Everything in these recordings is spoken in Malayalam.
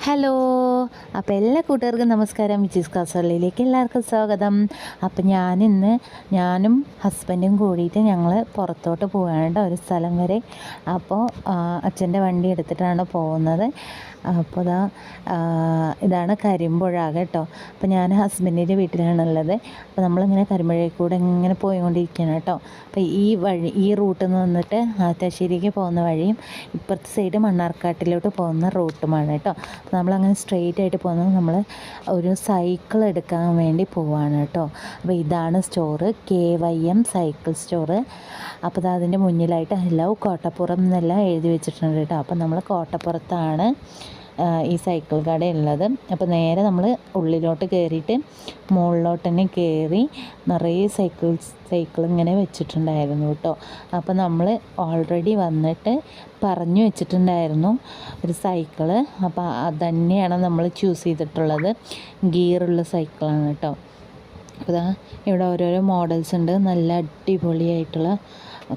ഹലോ. അപ്പോൾ എല്ലാ കൂട്ടുകാർക്കും നമസ്കാരം. വിച്ചീസ് കാസർഗോഡിലേക്ക് എല്ലാവർക്കും സ്വാഗതം. അപ്പോൾ ഞാനും ഹസ്ബൻഡും കൂടിയിട്ട് ഞങ്ങൾ പുറത്തോട്ട് പോകാനുണ്ട് ഒരു സ്ഥലം വരെ. അപ്പോൾ അച്ഛൻ്റെ വണ്ടി എടുത്തിട്ടാണ് പോകുന്നത്. അപ്പോൾ ഇതാണ് കരിമ്പുഴ കേട്ടോ. അപ്പോൾ ഞാൻ ഹസ്ബൻഡിൻ്റെ വീട്ടിലാണുള്ളത്. അപ്പോൾ നമ്മളിങ്ങനെ കരിമ്പുഴയിൽ കൂടെ ഇങ്ങനെ പോയിക്കൊണ്ടിരിക്കുകയാണ് കേട്ടോ. അപ്പോൾ ഈ റൂട്ടിൽ നിന്ന് വന്നിട്ട് ആറ്റാശ്ശേരിക്ക് പോകുന്ന വഴിയും ഇപ്പുറത്തെ സൈഡ് മണ്ണാർക്കാട്ടിലോട്ട് പോകുന്ന റൂട്ടുമാണ് കേട്ടോ. അപ്പോൾ നമ്മളങ്ങനെ സ്ട്രെയിറ്റ് ആയിട്ട് പോകുന്നത് നമ്മൾ ഒരു സൈക്കിൾ എടുക്കാൻ വേണ്ടി പോവാണ് കേട്ടോ. അപ്പോൾ ഇതാണ് സ്റ്റോറ്, KYM സൈക്കിൾ സ്റ്റോറ്. അപ്പോൾ അതിൻ്റെ മുന്നിലായിട്ട് ഹലോ കോട്ടപ്പുറം എന്നെല്ലാം എഴുതി വെച്ചിട്ടുണ്ട് കേട്ടോ. അപ്പോൾ നമ്മൾ കോട്ടപ്പുറത്താണ് ഈ സൈക്കിൾ കട ഉള്ളത്. അപ്പോൾ നേരെ നമ്മൾ ഉള്ളിലോട്ട് കയറിയിട്ട് മുകളിലോട്ട് തന്നെ കയറി നിറയെ സൈക്കിൾ ഇങ്ങനെ വെച്ചിട്ടുണ്ടായിരുന്നു കേട്ടോ. അപ്പോൾ നമ്മൾ ഓൾറെഡി വന്നിട്ട് പറഞ്ഞു വെച്ചിട്ടുണ്ടായിരുന്നു ഒരു സൈക്കിള്. അപ്പോൾ അതുതന്നെയാണ് നമ്മൾ ചൂസ് ചെയ്തിട്ടുള്ളത്. ഗിയറുള്ള സൈക്കിളാണ് കേട്ടോ. അപ്പോൾ ഇവിടെ ഓരോരോ മോഡൽസ് ഉണ്ട്, നല്ല അടിപൊളിയായിട്ടുള്ള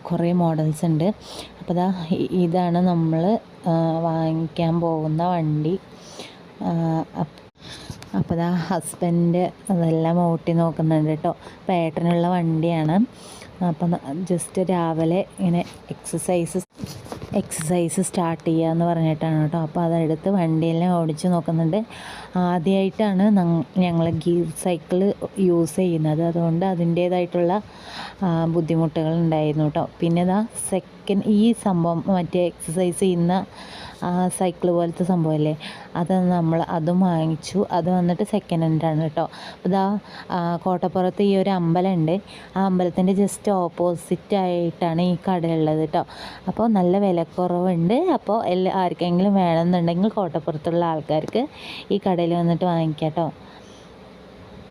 കുറേ മോഡൽസ് ഉണ്ട്. അപ്പോൾ ഇതാണ് നമ്മൾ വാങ്ങിക്കാൻ പോകുന്ന വണ്ടി. അപ്പോൾ ഹസ്ബൻഡ് അതെല്ലാം ഓട്ടി നോക്കുന്നുണ്ട് കേട്ടോ. അപ്പോൾ ഏട്ടനുള്ള വണ്ടിയാണ്. അപ്പം ജസ്റ്റ് രാവിലെ ഇങ്ങനെ എക്സസൈസ് സ്റ്റാർട്ട് ചെയ്യുക എന്ന് പറഞ്ഞിട്ടാണ് കേട്ടോ. അപ്പോൾ അതെടുത്ത് വണ്ടിയെല്ലാം ഓടിച്ച് നോക്കുന്നുണ്ട്. ആദ്യമായിട്ടാണ് ഞങ്ങൾ ഗിയർ സൈക്കിൾ യൂസ് ചെയ്യുന്നത്. അതുകൊണ്ട് അതിൻ്റേതായിട്ടുള്ള ബുദ്ധിമുട്ടുകൾ ഉണ്ടായിരുന്നു കേട്ടോ. പിന്നെ ഈ സംഭവം മറ്റേ എക്സസൈസ് ചെയ്യുന്ന സൈക്കിൾ പോലത്തെ സംഭവമല്ലേ, അതും വാങ്ങിച്ചു. അത് വന്നിട്ട് സെക്കൻഡ് ഹാൻഡാണ് കേട്ടോ. അപ്പോൾ കോട്ടപ്പുറത്ത് ഈ ഒരു അമ്പലമുണ്ട്. ആ അമ്പലത്തിൻ്റെ ജസ്റ്റ് ഓപ്പോസിറ്റ് ആയിട്ടാണ് ഈ കടയുള്ളത് കേട്ടോ. അപ്പോൾ നല്ല വിലക്കുറവുണ്ട്. അപ്പോൾ ആർക്കെങ്കിലും വേണമെന്നുണ്ടെങ്കിൽ കോട്ടപ്പുറത്തുള്ള ആൾക്കാർക്ക് ഈ കടയിൽ വന്നിട്ട് വാങ്ങിക്കാം കേട്ടോ.